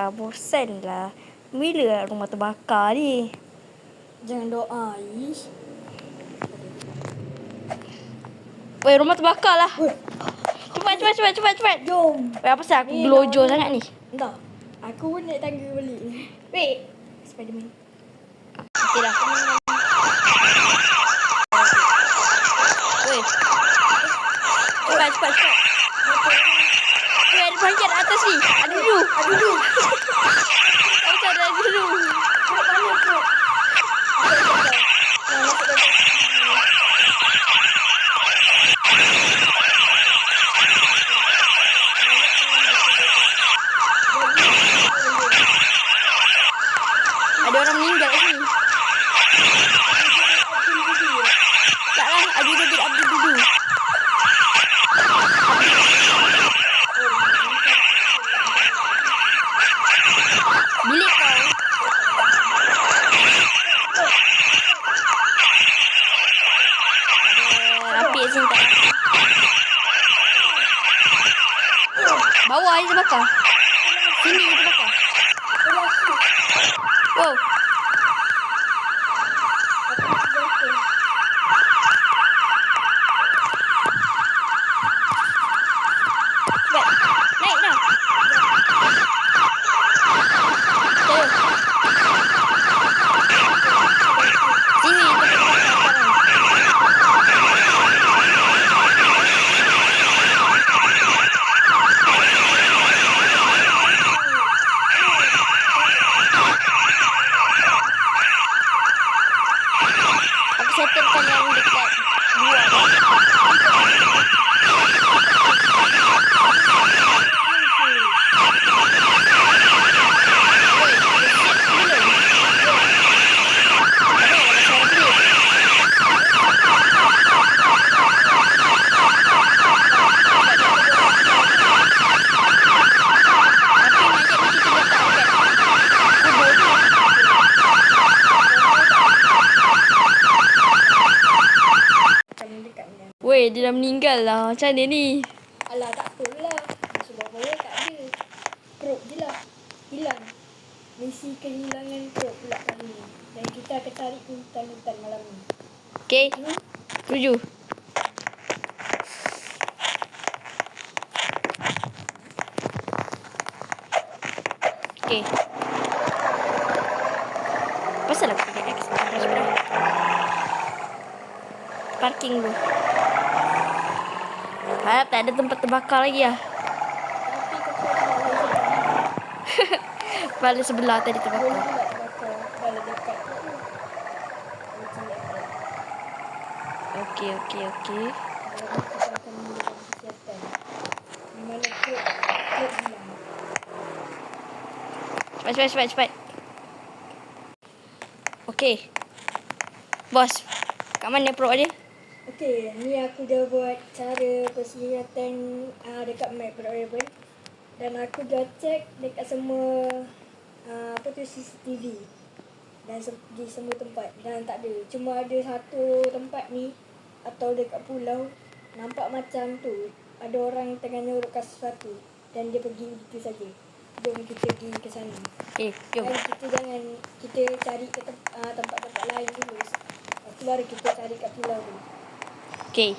lah. Bosan lah. Bila rumah terbakar ni? Jangan doa, Ish. Weh, rumah terbakar lah. Weh. Cepat. Jom. Weh, apa sah aku Ni gelojoh dah- sangat ni? Entah. Aku pun naik tangga balik. Wait. Spiderman. Okey dah. Weh. Cepat. Weh, ada bangkit atas ni. Ada dulu. Aku ada dulu. Kau panik kau. Ada orang meninggal kat sini. Taklah, ada David Abdul dulu. Bilik kau. Api kat sini tak. Bawah je terbakar. Sini je terbakar. Wow. Cepat. Naik dah. Okay. Sini tempat terbakar sekarang. Aku settlekan yang dekat luar. Woi, siap belum? Ada suara klip. Tapi mayat ni kita letak dekat kubur tu. Kami dekat ni. Weh, dia dah meninggal lah. Macam mana ni? Alah, tak apalah. Sebab saya tak ada. Prop je lah. Hilang. Misi kehilangan prop pula kali ni. Dan kita akan cari ke hutan-hutan malam ni. Okay. Tuju. Okay. Pasal aku pakai X. Parking dulu. Harap tak ada tempat terbakar lagi lah. Tapi kau tahu Kepala sebelah tadi boleh terbakar. pula terbakar. Kalau dekat tu. Macam dekat. Okay. Malam ni kita akan mulakan persiapan. Di mana prop hilang. Cepat. Okay. Bos. Kat mana pro dia? Okey, ni aku dah buat cara persiasatan dekat map Raven. Dan aku dah check dekat semua CCTV. Dan di semua tempat. Dan tak ada. Cuma ada satu tempat ni atau dekat pulau nampak macam tu ada orang tengah nyorokkan sesuatu dan dia pergi begitu saja. Jom kita pergi ke sana. Okay, jom. Dan kita cari ke tempat-tempat lain dulu. Lepas tu baru kita cari kat pulau tu. Okay.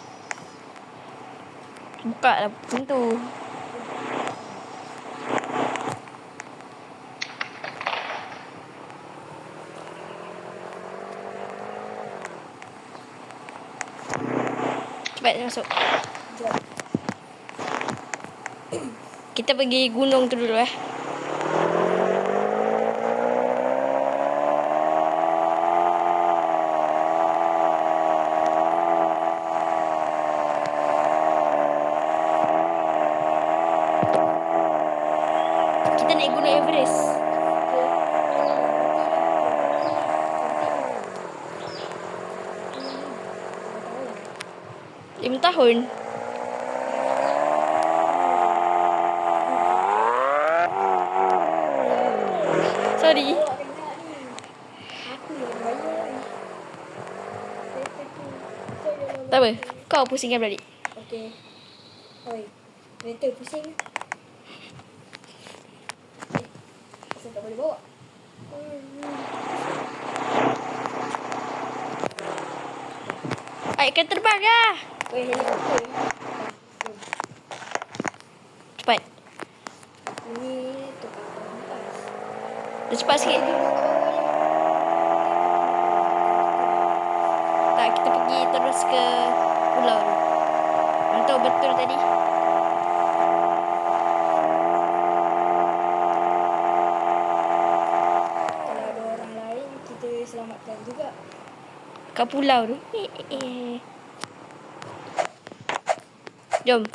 Buka lah pintu. Cepat masuk. Jom. Kita pergi gunung tu dulu Kita naik gunung Everest. Okay. 5 tahun. Sorry. Awak kena ni. Aku yang bayar ni. Kereta tu. Tak apa. Kau pusingkan balik. Okey. Oi. Kereta pusing. saya tak boleh bawa. Aik kan terbang lah. Weh, helikopter. Jom. Cepat. Ini tukar atas. Dia cepat sikit. Duduk kat bawah je. Tak, kita pergi terus ke pulau tu. Mantau betul tadi. Kalau ada orang lain, kita selamatkan juga. Kat pulau tu. Jom.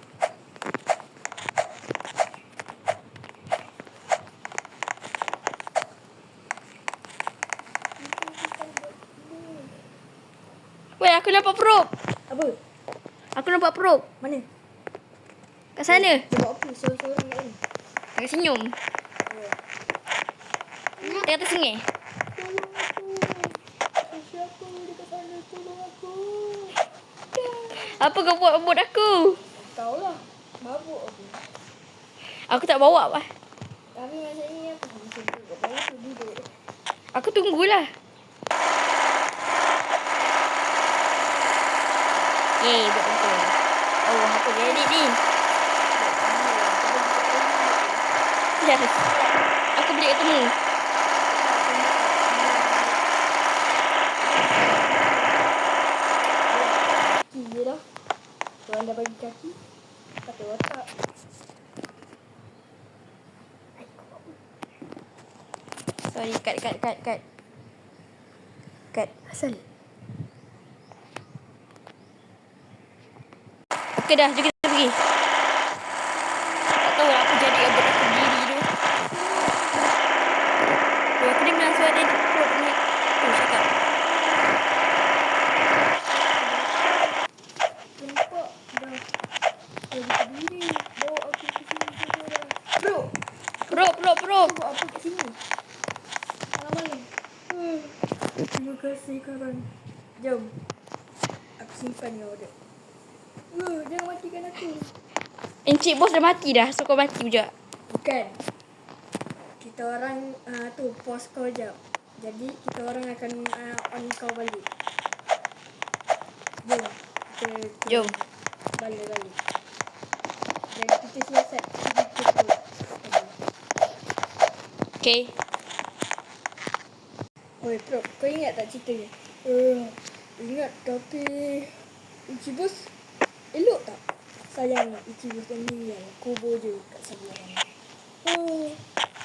Weh, aku nampak perut. Apa? Aku nampak perut. Mana? Kat sana. Dia buat apa? Seorang-seorang kat mana? Tengah senyum. Oh. Tengah tersengih. Tolong aku. Siapa dekat sana? Tolong aku. Apa kau buat rambut aku? Kau lah. Mabuk aku. Aku tak bawa apa. Tapi maksudnya apa? Masa duduk kat bawah tu duduk. Aku tunggulah. Betul. Oh, apa jadi ni? Yes. Aku beli kat temu. Kaki je dah. Korang dah bagi kaki. Pakai otak. Sorry, cut. Cut. Asal? Okey dah, jom kita pergi. Tak tahu lah apa jadi rambut aku berdiri tu. Weh, aku dengar suara dia perut ni. Tu cakap. Nampak dah. Lagi berdiri. Bawa aku ke sini semua dah. Bro. Perut. Kau buat apa kat sini? Malam-malam. Terima kasih korang. Jom. Aku simpan kau dia. Jangan matikan aku. Encik bos dah mati dah. So kau mati juga. Bukan. Kita orang tu pause kau jap. Jadi kita orang akan on kau balik. Jom. Kita Jom. balik. Dan kita siasat sedikit dulu. Okay. Oi, Prof, kau ingat tak cerita ni? Ingat, tapi Ichibos elok tak? Sayang Ichibos dan Miriam kubur je kat sebelah ni.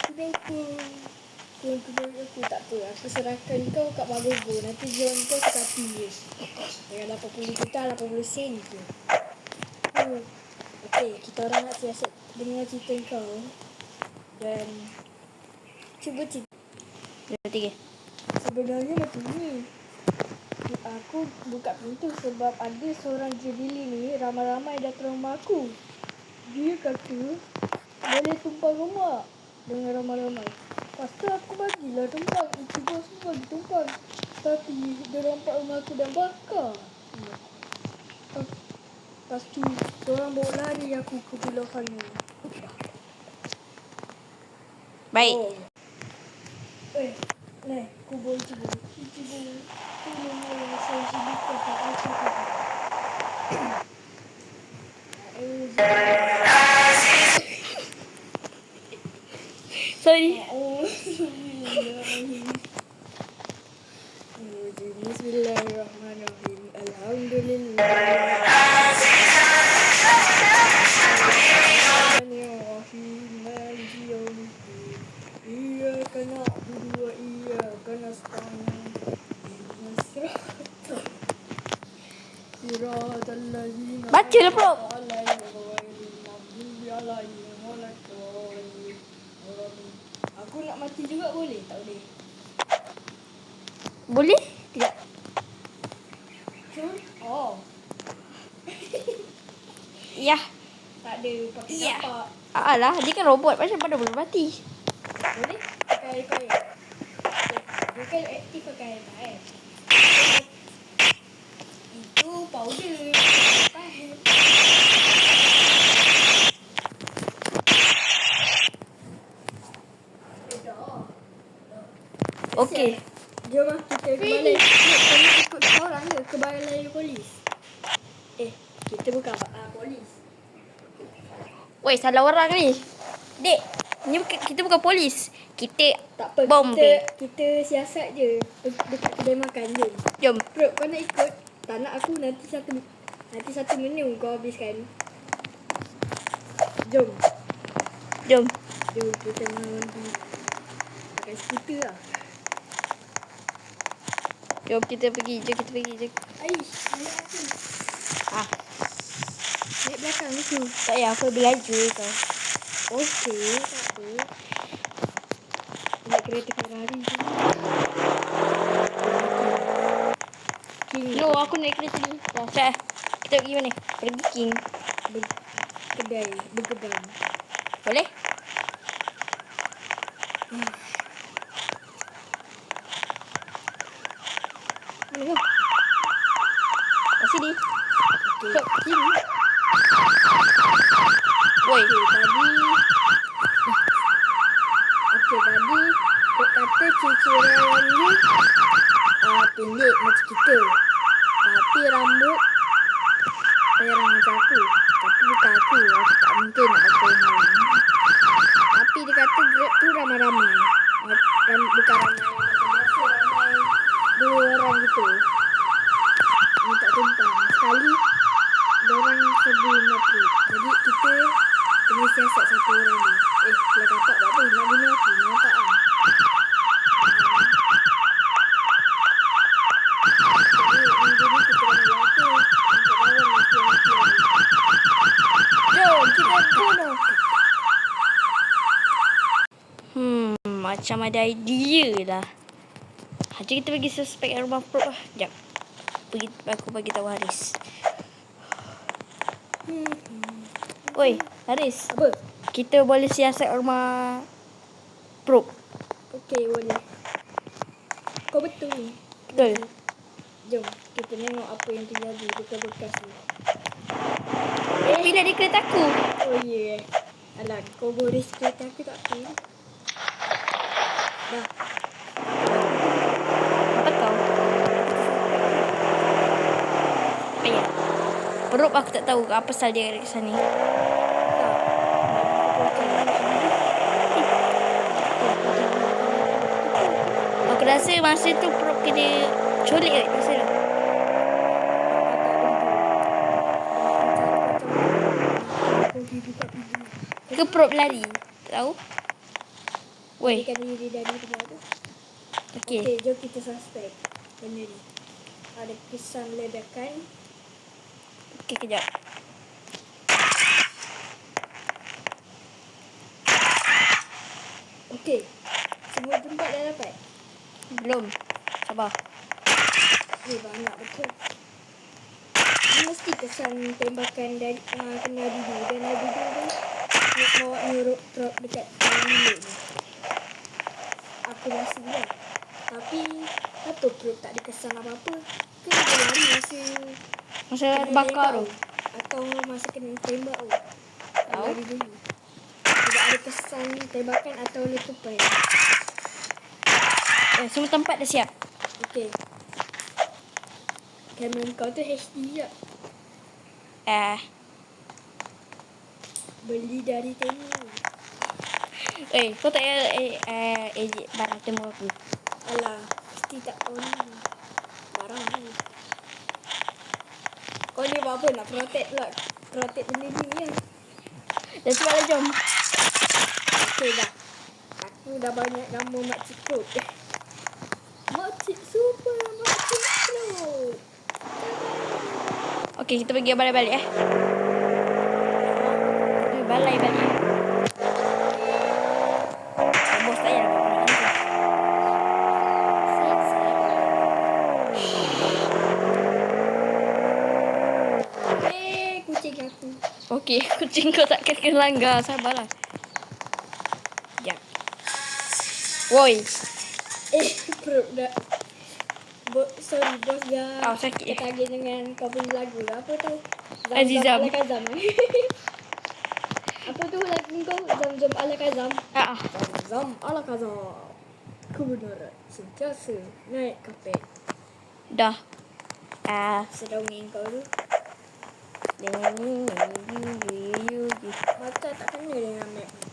Kenapa? Tuan bagi aku tak apa. Aku serahkan kau kat Magogo. Nanti jual kau sekati je. Dengan 80 juta, 80 sen je. Okey, kita orang nak siasat dengar cerita kau. Dan cuba cerita. 2, 3. Sebenarnya macam ni. Aku buka pintu sebab ada seorang jebili ni ramai-ramai datang rumah aku. Dia kata boleh tumpang rumah dengan ramai-ramai. Lepas tu aku bagilah tumpang. Ibu semua bagi tumpang. Tapi dia rompak rumah aku dan bakar. Lepas tu diorang bawa lari aku ke pulau sana. Baik. Nah, kubur Ichigo. Tolong saya hidupkan aku. Sorry. Bismillahirrahmanirrahim. Alhamdulillah. Maliki yaumiddin. Iyyaka na'budu wa iyyaka nasta'in. Siratal ladzina Baca lah, Prof. Aku nak mati juga boleh? Tak boleh. Boleh? Tidak. Sure? Oh. Ya. Tak ada pakai Ya. tapak. Alah, dia kan robot. Macam mana boleh mati? Boleh? Pakai air pakai. Dia kan aktif pakai air pakai. Itu powder. Pakai. Dah. Okey. Jom lah kita ke balai. Kami ikut orang ke balai polis. Kita bukan polis. Woi, salah orang ni. Dek, kita bukan polis. Kita Tak apa, bomber. kita siasat je dekat kedai makan je. Jom. Bro, kau nak ikut? Tak nak aku nanti satu menu kau habiskan. Jom. Jom. Jom kita pergi pakai skuter lah. Jom kita pergi. Aish, naik aku. Ah, Naik belakang aku. tak payah aku lebih laju kau. Okey, tak apa. Naik kereta Ferrari je. King. No, aku naik kereta ni. Dah, Syah. Kita pergi mana? Pergi King. Kedai bergeban. Boleh? Mana kau? Kat sini. Okey. Sini. Woi. Tadi kau kata ciciran dia pendek macam kita. Tapi rambut perang macam aku. Tapi bukan aku. Aku tak mungkin nak pakai yang lain. Tapi dia kata Grab tu ramai-ramai. Bukan ramai macam biasa, ramai 2 orang gitu. Minta tumpang. Sekali diorang serbu 50. Jadi kita kena siasat satu orang ni. Kalau dapat buat apa? Nak guna aku. Nampak lah. Jadi minggu ni kita kena buat apa? Untuk lawan mafia-mafia ni. Jom, kita bunuh. Macam ada idea lah. Haji kita pergi suspek rumah Pro lah. Sekejap. Aku bagi tahu Haris. Oi, Haris. Apa? Kita boleh siasat rumah Pro. Okey, boleh. Kau betul ni. Betul. Jom, kita tengok apa yang terjadi bekas-bekas ni. Bila di kereta aku. Oh yeah. Alah, kau boris kereta aku tak apa. Dah. Apa kau? Ayah. Perut aku tak tahu apa pasal dia ada kat sana. Aku rasa masa tu perut kena colik kat masa tu. Ke perut berlari. Tak tahu. Woi. Kan diri dari tempat tu. Okey. Okey, jom kita suspek benda ni. Ada kesan ledakan. Okey, kejap. Okey. Semua tempat dah dapat. Belum. Sabar. Banyak betul. Ini mesti kesan tembakan dari kena Didu. Dan Didu tu bawa nyuruk truk dekat dalam bilik ni. Aku rasa dia. Tapi tak tahu perut tak ada kesan apa-apa. Ke dia berlari Masa kena bakar tembak tu. atau masa kena tembak tu. Tahu. Lari dulu. Tidak ada kesan tembakan atau letupan. Semua tempat dah siap. Okey. Kamera kau tu HD tak? Beli dari Temu. Kau tak payah edit barang temu aku. Alah, mesti tak tahu ni. Barang ni. Kau ni buat apa nak protect pula? Protect benda ni ya. Dah cepat lah, jom. Okey dah. Aku dah banyak gambar makcik kot. Makcik super, makcik float. Okey, kita pergi balai-balik balai balik. Bos tak payah nak buat Kucing aku. Okey, kucing kau tak kena langgar. Sabarlah. Sekejap. Woi. Perut dah. Sorry bos dah. Sakit je. Ketagih dengan kau punya lagu lah. Apa tu? Azizam. Ala Kazam. Apa tu lagu kau? Zam-zam ala Kazam. Ah. Zam ala Kazam. kebenaran sentiasa naik kapet. Dah. Sedongeng kau tu. Okay. Mata tak kena dengan map ni.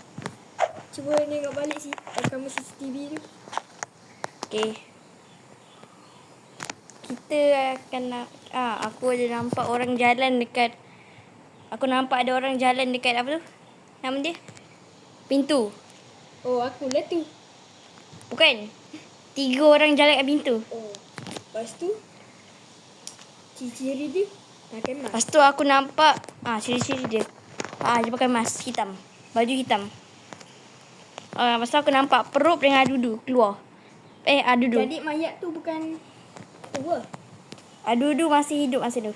Cuba tengok balik rakaman CCTV tu. Kita akan aku ada nampak orang jalan dekat. Aku nampak ada orang jalan dekat apa tu? Nama dia? Pintu. Oh, akulah tu. Bukan. 3 orang jalan kat pintu. Oh. Lepas tu ciri-ciri dia pakai mask. Lepas tu aku nampak ciri-ciri dia. Dia pakai mask hitam. Baju hitam. Lepas tu aku nampak perut dengan adudu keluar. Adudu. Jadi mayat tu bukan tu ke? Adudu masih hidup masa tu.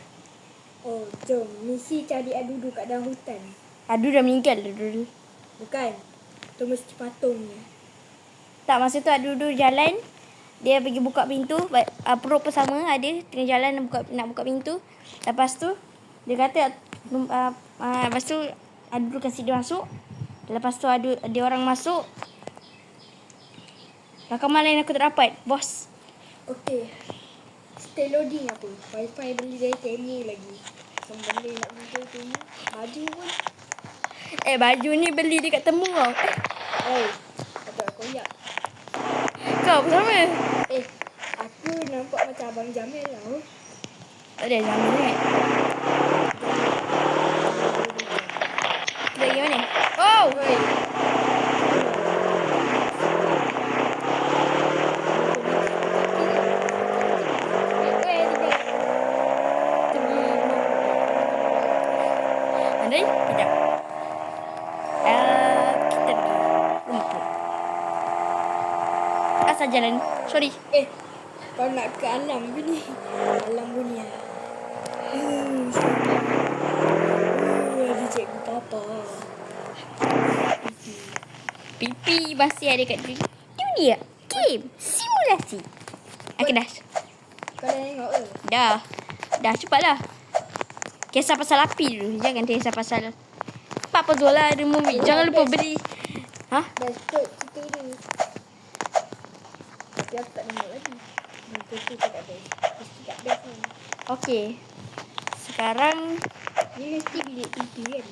Oh, jom. Misi cari adudu kat dalam hutan. Adudu dah meninggal. Adudu. Bukan. Tu mesti patungnya. Tak, masa tu adudu jalan. Dia pergi buka pintu. Perut pun sama ada. Tengah jalan nak buka pintu. Lepas tu dia kata lepas tu adudu kasi dia masuk. Lepas tu dia orang masuk. Rakaman lain aku tak dapat. Bos. Okey. Stay loading apa? Wi-Fi beli dari Temu lagi. Semua benda nak beli dari Temu. Baju pun. Baju ni beli dekat Temu kau. Atau aku koyak. Kau apa sama? Aku nampak macam Abang Jamil lah. Tak ada Jamil ni. Kita pergi mana? Oh! Andai? Tidak. Kita pergi rumput. Asal jalan. Sorry. Kau nak ke alam ke ni? Alam dunia. Ada cikgu papa. Pipi masih ada kat dunia. Game. Simulasi. Okay, dah. Kau dah tengok ke? Dah cepatlah. Kisah pasal api dulu. Jangan kisah pasal Papa Zola ada movie. Jangan lupa beli. Dah stop cerita ni. Tapi aku tak tengok lagi. Muka tu tak best. Mesti tak best ni. Okay. Sekarang Ni mesti bilik pipi kan?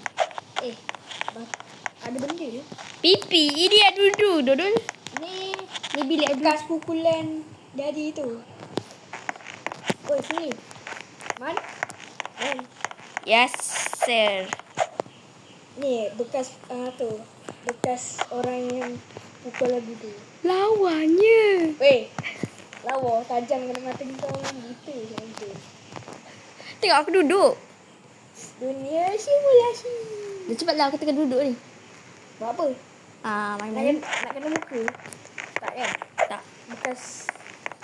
Ada benda ni. pipi. Ini adudu. Dodol. Ni bilik bekas pukulan daddy tu. Oh, sini. Man. Yes, sir. Ni bekas bekas orang yang pukul lagu tu. Lawannya. Lawa tajam kena mata kita orang gitu je. Tengok aku duduk. Dunia simulasi. Dah cepatlah aku tengah duduk ni. Buat apa? Main-main. Nak kena muka. Tak kan? Tak. Bekas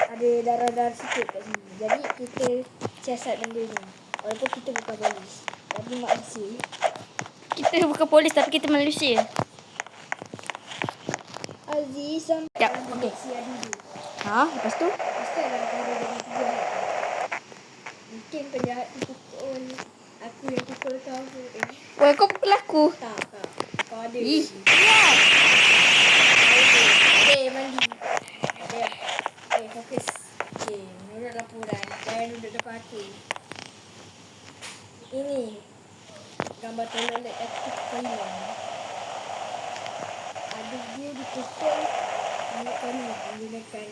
ada darah-darah sikit kat sini. Jadi kita siasat benda ni. Walaupun kita bukan polis. Tapi manusia. Kita bukan polis tapi kita manusia. Aziz sampai Okey. si Adudu. Lepas tu? Mesti ada cara dengan penjahat. Mungkin penjahat tu pukul aku yang pukul kau tu. Wah, kau pukul aku. Tak. Kau ada. Ya. Mandi. Fokus. Menurut laporan, jangan duduk depan aku. Ini gambar toilet aktif Thailand. Adik dia dipukul banyak kali menggunakan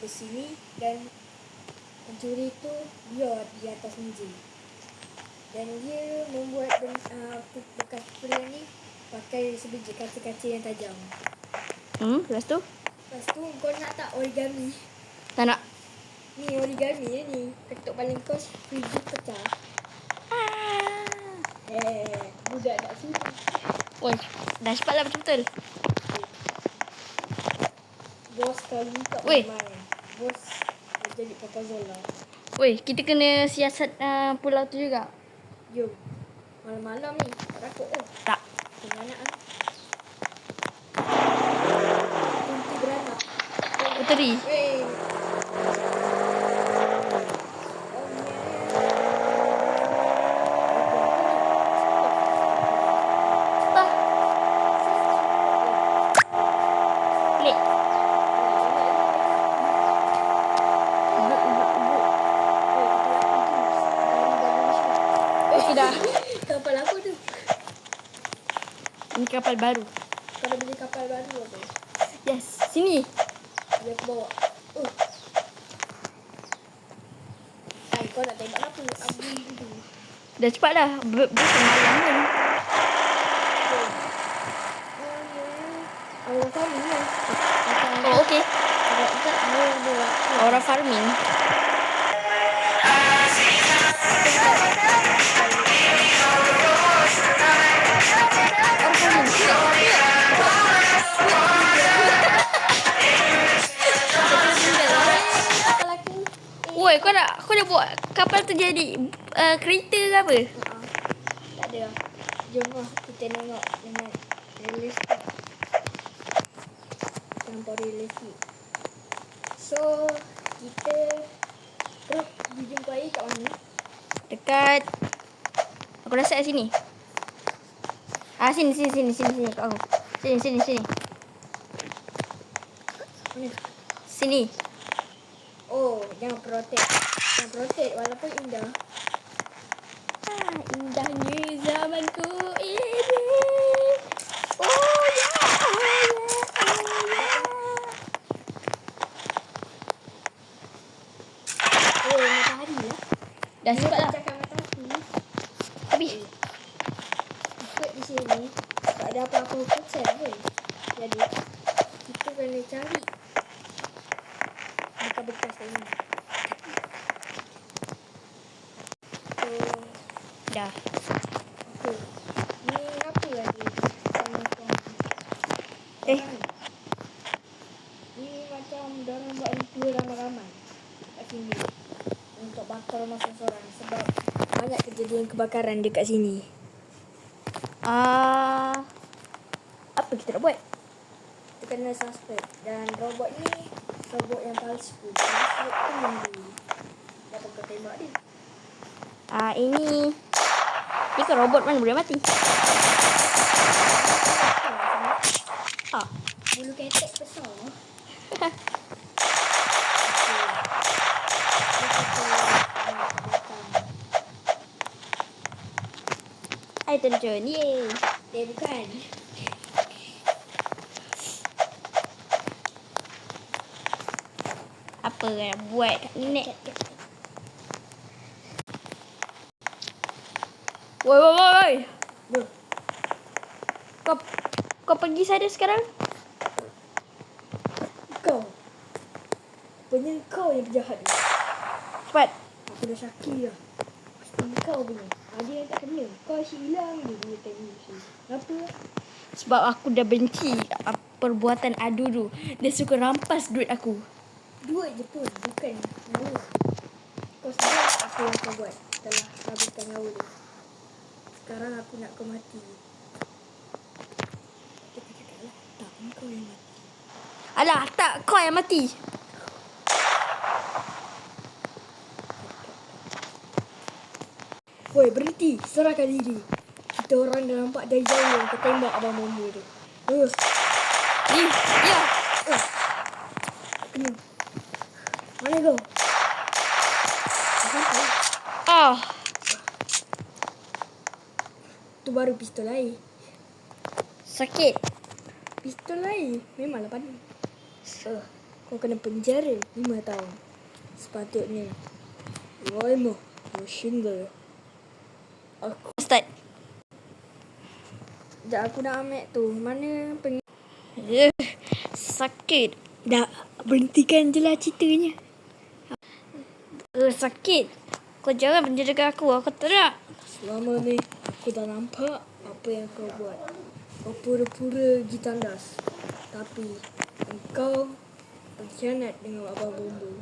besi ni dan pencuri tu dia di atas meja. Dan dia membuat bekas pukulan ni pakai sebiji kaca-kaca yang tajam. Lepas tu Kau nak tak origami? tak nak. Ni origami ni. Ketuk paling kos, biji pecah. Budak tak suka. Oi, dah cepatlah betul-betul. Bos kali tak Weh. main. Bos nak jadi Papa Zola. Woi, kita kena siasat pulau tu juga. Jom. Malam-malam ni. Tak takut ke? Tak. Beranak kan? Kunti beranak. Puteri. Pelik. dah. Kapal apa tu? Ini kapal baru. Kau dah beli kapal baru apa? Yes. Sini. Dia aku bawa. Ay, kau nak tembak apa? Abang tu. Dah cepat dah. Semalam pun. Orang farming lah. Oh, okey. Orang farming. Woi, kau dah buat kapal tu jadi kereta ke apa? Tak ada lah. Jom lah kita tengok dengan realistik. Nampak realistik. So, kita terus dijumpai kat mana? Dekat aku rasa kat sini. Sini kat aku. Sini. Mana? Sini. Oh, jangan protek. Jangan protek walaupun indah. Indahnya zamanku ini. Oh ya. Oh, matahari lah. Dah cepat lah. Cakap matahari. Habis. Ikut di sini. Tak ada apa-apa hutan pun. Jadi, kita kena cari bekas-bekas ini. So, Dah. okay. Ni apa lagi? Ni macam dorang buat tour ramai-ramai kat sini untuk bakar masa seorang sebab banyak kejadian kebakaran dekat sini. Apa kita nak buat? Kita kena suspect dan robot ni robot yang palsu. Robot tu mandi. Dapat kau tembak dia. Ini kan robot mana boleh mati? Bulu ketek besar. Hai terjun. Yeay. Bukan. Apa nak buat kat ni? Woi. Kau pergi sana sekarang? Kau. Punya kau yang penjahat ni. Cepat. Aku dah syaki dah. Pasti kau punya. Ada yang tak kena. Kau asyik hilang je dia tadi. Kenapa? Sebab aku dah benci perbuatan Adudu. Dia suka rampas duit aku. Duit je pun. Bukan nyawa. Kau sedar apa yang kau buat telah habiskan nyawa dia. Sekarang aku nak kau mati. Kita cakap lah. Tak, kau yang mati. Alah, tak. Kau yang mati. Woi, berhenti. Serahkan diri. Kita orang dah nampak dari jauh yang kau tembak abang bomba tu. Ya. Kena. Mana kau? Tu baru pistol air. Sakit. Pistol air memanglah panas. Kau kena penjara 5 tahun. Sepatutnya. Lima. Single. Aku. Start. Sekejap aku nak ambil tu. Mana Sakit. Dah berhentikan je lah ceritanya. Sakit. Kau jangan penjarakan aku. Aku tak nak. Selama ni aku dah nampak apa yang kau buat. Kau pura-pura pergi tandas. Tapi engkau berkhianat dengan abang bomba.